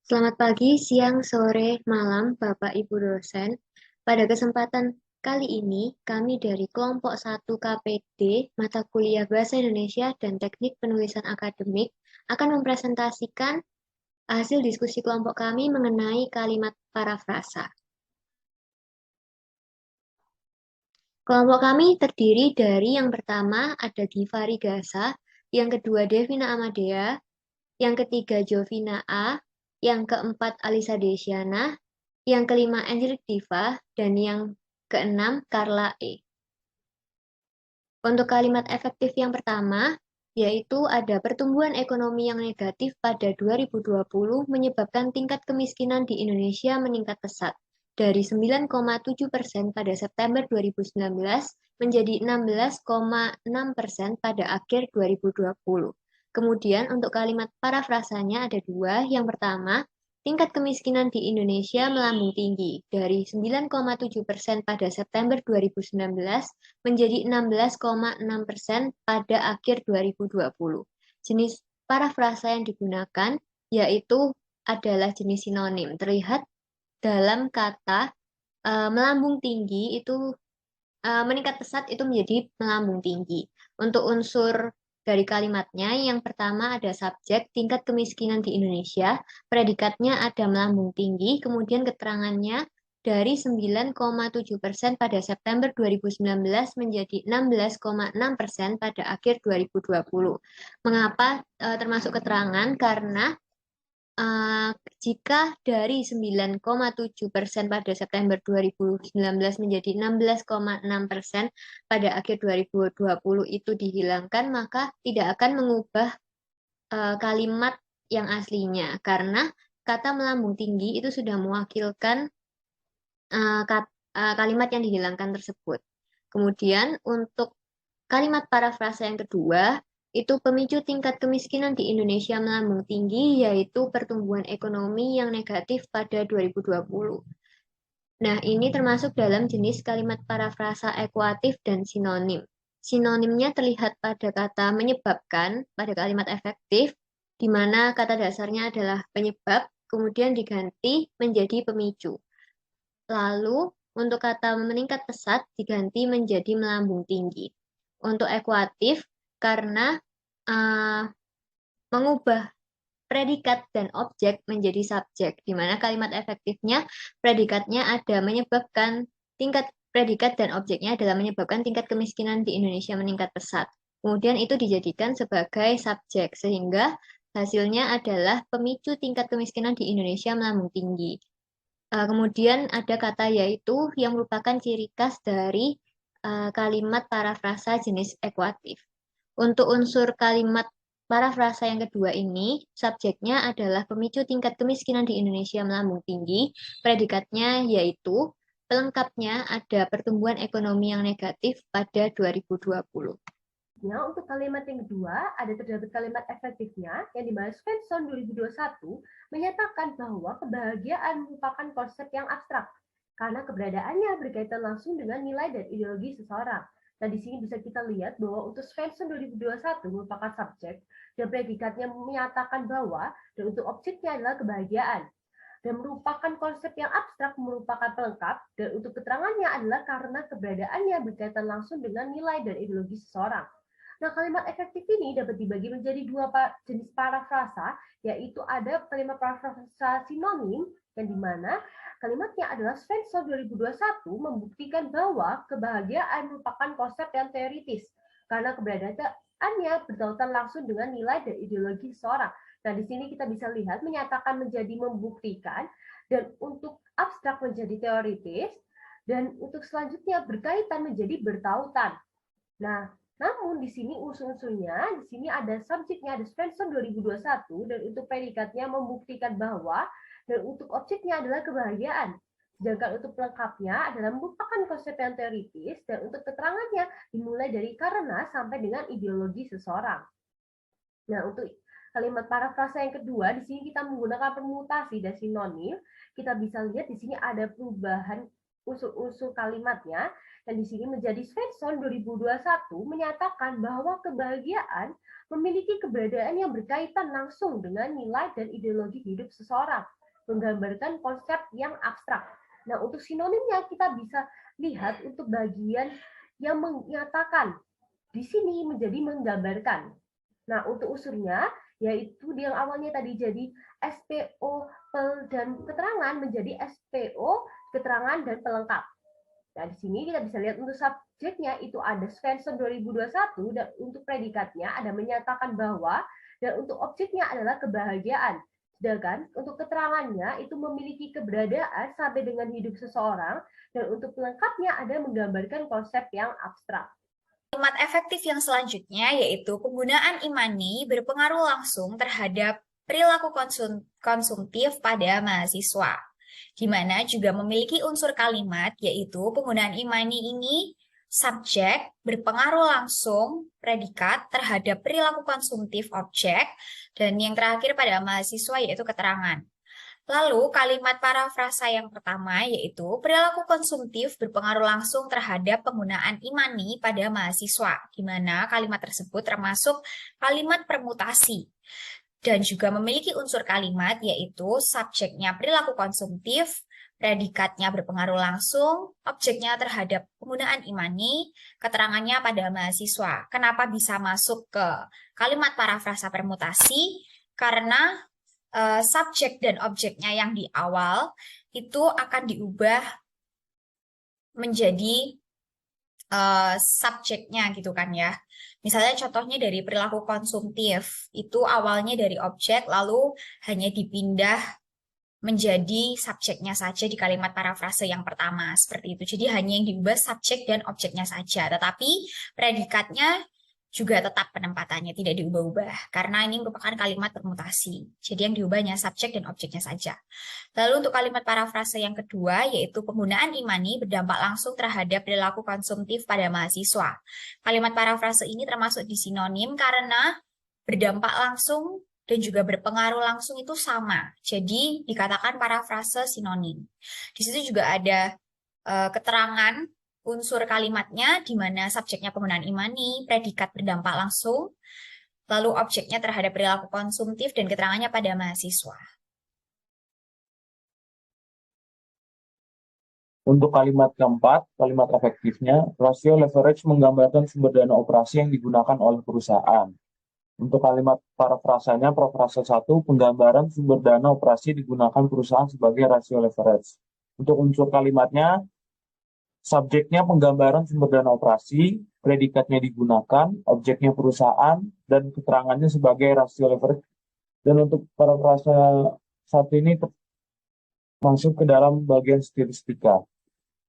Selamat pagi, siang, sore, malam, Bapak Ibu dosen. Pada kesempatan kali ini, kami dari kelompok 1 KPD, Mata Kuliah Bahasa Indonesia dan Teknik Penulisan Akademik, akan mempresentasikan hasil diskusi kelompok kami mengenai kalimat parafrasa. Kelompok kami terdiri dari yang pertama ada Givari Gasa, yang kedua Devina Amadea, yang ketiga Jovina A, yang keempat Alisa Desiana, yang kelima Angelic Diva, dan yang keenam Carla E. Untuk kalimat efektif yang pertama, yaitu ada pertumbuhan ekonomi yang negatif pada 2020 menyebabkan tingkat kemiskinan di Indonesia meningkat pesat dari 9,7% pada September 2019 menjadi 16,6% pada akhir 2020. Kemudian untuk kalimat parafrasanya ada dua. Yang pertama, tingkat kemiskinan di Indonesia melambung tinggi dari 9,7% pada September 2019 menjadi 16,6% pada akhir 2020. Jenis parafrasa yang digunakan yaitu adalah jenis sinonim. Terlihat dalam kata melambung tinggi itu meningkat pesat itu menjadi melambung tinggi. Untuk unsur dari kalimatnya, yang pertama ada subjek, tingkat kemiskinan di Indonesia, predikatnya ada melambung tinggi, kemudian keterangannya dari 9,7% pada September 2019 menjadi 16,6% pada akhir 2020. Mengapa termasuk keterangan? Karena Uh, jika dari 9,7% pada September 2019 menjadi 16,6% pada akhir 2020 itu dihilangkan, maka tidak akan mengubah kalimat yang aslinya, karena kata melambung tinggi itu sudah mewakilkan kalimat yang dihilangkan tersebut. Kemudian untuk kalimat parafrasa yang kedua, itu pemicu tingkat kemiskinan di Indonesia melambung tinggi, yaitu pertumbuhan ekonomi yang negatif pada 2020. Nah, ini termasuk dalam jenis kalimat parafrasa ekuatif dan sinonim. Sinonimnya terlihat pada kata menyebabkan, pada kalimat efektif, di mana kata dasarnya adalah penyebab, kemudian diganti menjadi pemicu. Lalu, untuk kata meningkat pesat diganti menjadi melambung tinggi. Untuk ekuatif, karena uh, mengubah predikat dan objek menjadi subjek, di mana kalimat efektifnya predikatnya ada menyebabkan tingkat predikat dan objeknya adalah menyebabkan tingkat kemiskinan di Indonesia meningkat pesat. Kemudian itu dijadikan sebagai subjek, sehingga hasilnya adalah pemicu tingkat kemiskinan di Indonesia melambung tinggi. Kemudian ada kata yaitu yang merupakan ciri khas dari kalimat parafrasa jenis ekuatif. Untuk unsur kalimat parafrasa yang kedua ini, subjeknya adalah pemicu tingkat kemiskinan di Indonesia melambung tinggi, predikatnya yaitu pelengkapnya ada pertumbuhan ekonomi yang negatif pada 2020. Nah, untuk kalimat yang kedua, ada terdapat kalimat efektifnya yang dibahas Svensson 2021 menyatakan bahwa kebahagiaan merupakan konsep yang abstrak karena keberadaannya berkaitan langsung dengan nilai dan ideologi seseorang. Nah, di sini bisa kita lihat bahwa untuk Svensson 2021 merupakan subjek dan predikatnya menyatakan bahwa dan untuk objeknya adalah kebahagiaan dan merupakan konsep yang abstrak merupakan pelengkap dan untuk keterangannya adalah karena keberadaannya berkaitan langsung dengan nilai dan ideologi seseorang. Nah, kalimat efektif ini dapat dibagi menjadi dua jenis parafrasa, yaitu ada kalimat parafrasa sinonim, yang dimana kalimatnya adalah Svensson 2021 membuktikan bahwa kebahagiaan merupakan konsep yang teoritis, karena keberadaannya berkaitan langsung dengan nilai dan ideologi seseorang. Nah, di sini kita bisa lihat menyatakan menjadi membuktikan, dan untuk abstrak menjadi teoritis, dan untuk selanjutnya berkaitan menjadi bertautan. Nah, namun di sini unsur-unsurnya, di sini ada subjeknya, ada Svensson 2021, dan untuk predikatnya membuktikan bahwa, dan untuk objeknya adalah kebahagiaan. Sedangkan untuk pelengkapnya adalah merupakan konsep yang teoritis, dan untuk keterangannya dimulai dari karena sampai dengan ideologi seseorang. Nah, untuk kalimat parafrasa yang kedua, di sini kita menggunakan permutasi dan sinonim. Kita bisa lihat di sini ada perubahan unsur-unsur kalimatnya. Dan di sini menjadi Svensson 2021 menyatakan bahwa kebahagiaan memiliki keberadaan yang berkaitan langsung dengan nilai dan ideologi hidup seseorang, menggambarkan konsep yang abstrak. Nah, untuk sinonimnya kita bisa lihat untuk bagian yang menyatakan di sini menjadi menggambarkan. Nah, untuk unsurnya yaitu yang awalnya tadi jadi SPO pel dan keterangan menjadi SPO keterangan dan pelengkap. Nah, di sini kita bisa lihat untuk subjeknya itu ada Svensson 2021 dan untuk predikatnya ada menyatakan bahwa dan untuk objeknya adalah kebahagiaan. Sedangkan untuk keterangannya itu memiliki keberadaan sampai dengan hidup seseorang dan untuk pelengkapnya ada menggambarkan konsep yang abstrak. Kalimat efektif yang selanjutnya yaitu penggunaan imani berpengaruh langsung terhadap perilaku konsumtif pada mahasiswa, di mana juga memiliki unsur kalimat yaitu penggunaan imani ini subjek berpengaruh langsung predikat terhadap perilaku konsumtif objek, dan yang terakhir pada mahasiswa yaitu keterangan. Lalu, kalimat parafrasa yang pertama yaitu perilaku konsumtif berpengaruh langsung terhadap penggunaan imani pada mahasiswa, di mana kalimat tersebut termasuk kalimat permutasi dan juga memiliki unsur kalimat yaitu subjeknya perilaku konsumtif, predikatnya berpengaruh langsung, objeknya terhadap penggunaan imani, keterangannya pada mahasiswa. Kenapa bisa masuk ke kalimat parafrasa permutasi? Karena subjek dan objeknya yang di awal itu akan diubah menjadi subjeknya gitu kan ya. Misalnya contohnya dari perilaku konsumtif, itu awalnya dari objek lalu hanya dipindah menjadi subjeknya saja di kalimat parafrase yang pertama, seperti itu. Jadi hanya yang diubah subjek dan objeknya saja, tetapi predikatnya juga tetap penempatannya, tidak diubah-ubah, karena ini merupakan kalimat permutasi. Jadi yang diubahnya subjek dan objeknya saja. Lalu untuk kalimat parafrase yang kedua, yaitu penggunaan imani berdampak langsung terhadap perilaku konsumtif pada mahasiswa. Kalimat parafrase ini termasuk di sinonim karena berdampak langsung dan juga berpengaruh langsung itu sama. Jadi dikatakan parafrase sinonim. Di situ juga ada keterangan unsur kalimatnya, di mana subjeknya penggunaan imani, predikat berdampak langsung, lalu objeknya terhadap perilaku konsumtif, dan keterangannya pada mahasiswa. Untuk kalimat keempat, kalimat efektifnya, rasio leverage menggambarkan sumber dana operasi yang digunakan oleh perusahaan. Untuk kalimat parafrasanya, parafrase 1, penggambaran sumber dana operasi digunakan perusahaan sebagai rasio leverage. Untuk unsur kalimatnya, subjeknya penggambaran sumber dana operasi, predikatnya digunakan, objeknya perusahaan, dan keterangannya sebagai rasio leverage. Dan untuk parafrase 1 ini masuk ke dalam bagian statistika.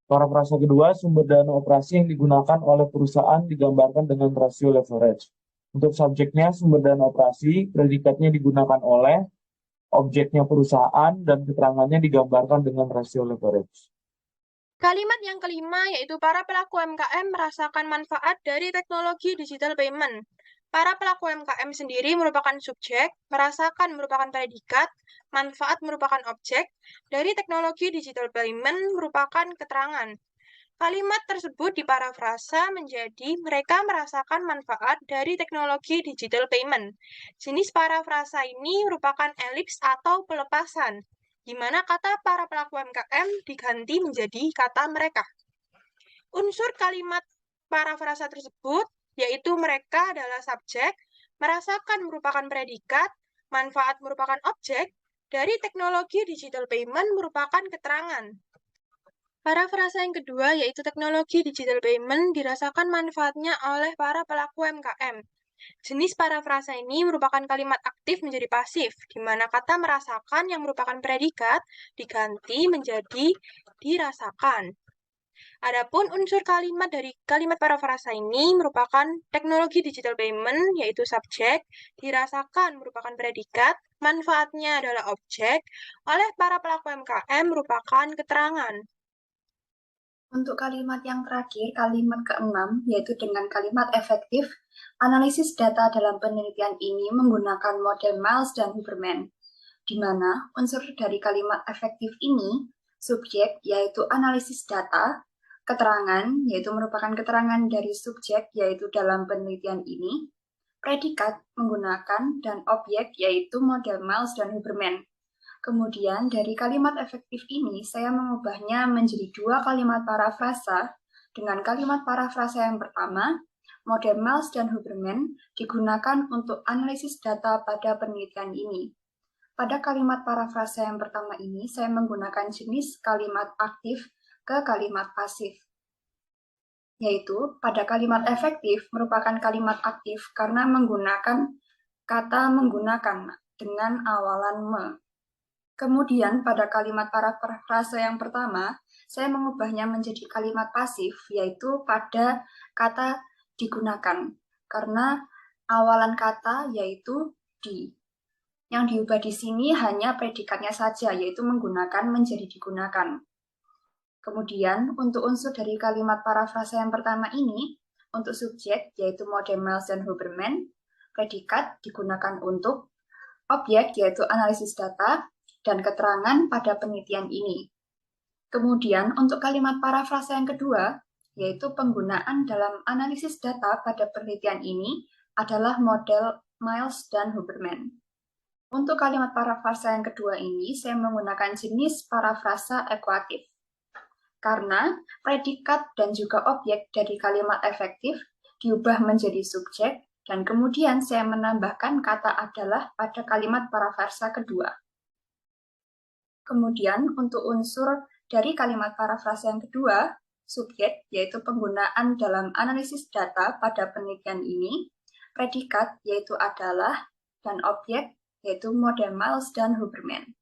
Parafrase kedua, sumber dana operasi yang digunakan oleh perusahaan digambarkan dengan rasio leverage. Untuk subjeknya, sumber dana operasi, predikatnya digunakan oleh, objeknya perusahaan, dan keterangannya digambarkan dengan rasio leverage. Kalimat yang kelima yaitu para pelaku UMKM merasakan manfaat dari teknologi digital payment. Para pelaku UMKM sendiri merupakan subjek, merasakan merupakan predikat, manfaat merupakan objek, dari teknologi digital payment merupakan keterangan. Kalimat tersebut diparafrasa menjadi mereka merasakan manfaat dari teknologi digital payment. Jenis parafrasa ini merupakan elips atau pelepasan, di mana kata para pelaku UMKM diganti menjadi kata mereka. Unsur kalimat parafrasa tersebut yaitu mereka adalah subjek, merasakan merupakan predikat, manfaat merupakan objek, dari teknologi digital payment merupakan keterangan. Parafrasa yang kedua yaitu teknologi digital payment dirasakan manfaatnya oleh para pelaku UMKM. Jenis parafrasa ini merupakan kalimat aktif menjadi pasif, di mana kata merasakan yang merupakan predikat diganti menjadi dirasakan. Adapun unsur kalimat dari kalimat parafrasa ini merupakan teknologi digital payment, yaitu subjek, dirasakan merupakan predikat, manfaatnya adalah objek, oleh para pelaku UMKM merupakan keterangan. Untuk kalimat yang terakhir, kalimat keenam, yaitu dengan kalimat efektif, analisis data dalam penelitian ini menggunakan model Miles dan Huberman, di mana unsur dari kalimat efektif ini subjek yaitu analisis data, keterangan yaitu merupakan keterangan dari subjek yaitu dalam penelitian ini, predikat menggunakan, dan objek yaitu model Miles dan Huberman. Kemudian dari kalimat efektif ini saya mengubahnya menjadi dua kalimat parafrasa. Dengan kalimat parafrasa yang pertama, model Miles dan Huberman digunakan untuk analisis data pada penelitian ini. Pada kalimat parafrasa yang pertama ini, saya menggunakan jenis kalimat aktif ke kalimat pasif. Yaitu, pada kalimat efektif merupakan kalimat aktif karena menggunakan kata menggunakan dengan awalan me. Kemudian pada kalimat parafrase yang pertama, saya mengubahnya menjadi kalimat pasif, yaitu pada kata digunakan, karena awalan kata yaitu di. Yang diubah di sini hanya predikatnya saja, yaitu menggunakan menjadi digunakan. Kemudian, untuk unsur dari kalimat parafrase yang pertama ini, untuk subjek, yaitu model Miles dan Huberman, predikat digunakan untuk, objek, yaitu analisis data, dan keterangan pada penelitian ini. Kemudian, untuk kalimat parafrase yang kedua, yaitu penggunaan dalam analisis data pada penelitian ini adalah model Miles dan Huberman. Untuk kalimat parafrasa yang kedua ini, saya menggunakan jenis parafrasa ekuatif. Karena predikat dan juga objek dari kalimat efektif diubah menjadi subjek, dan kemudian saya menambahkan kata adalah pada kalimat parafrasa kedua. Kemudian untuk unsur dari kalimat parafrasa yang kedua, subjek, yaitu penggunaan dalam analisis data pada penelitian ini, predikat, yaitu adalah, dan objek, yaitu model Miles dan Huberman.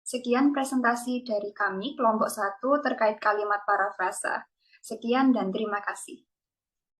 Sekian presentasi dari kami, kelompok 1 terkait kalimat parafrasa. Sekian dan terima kasih.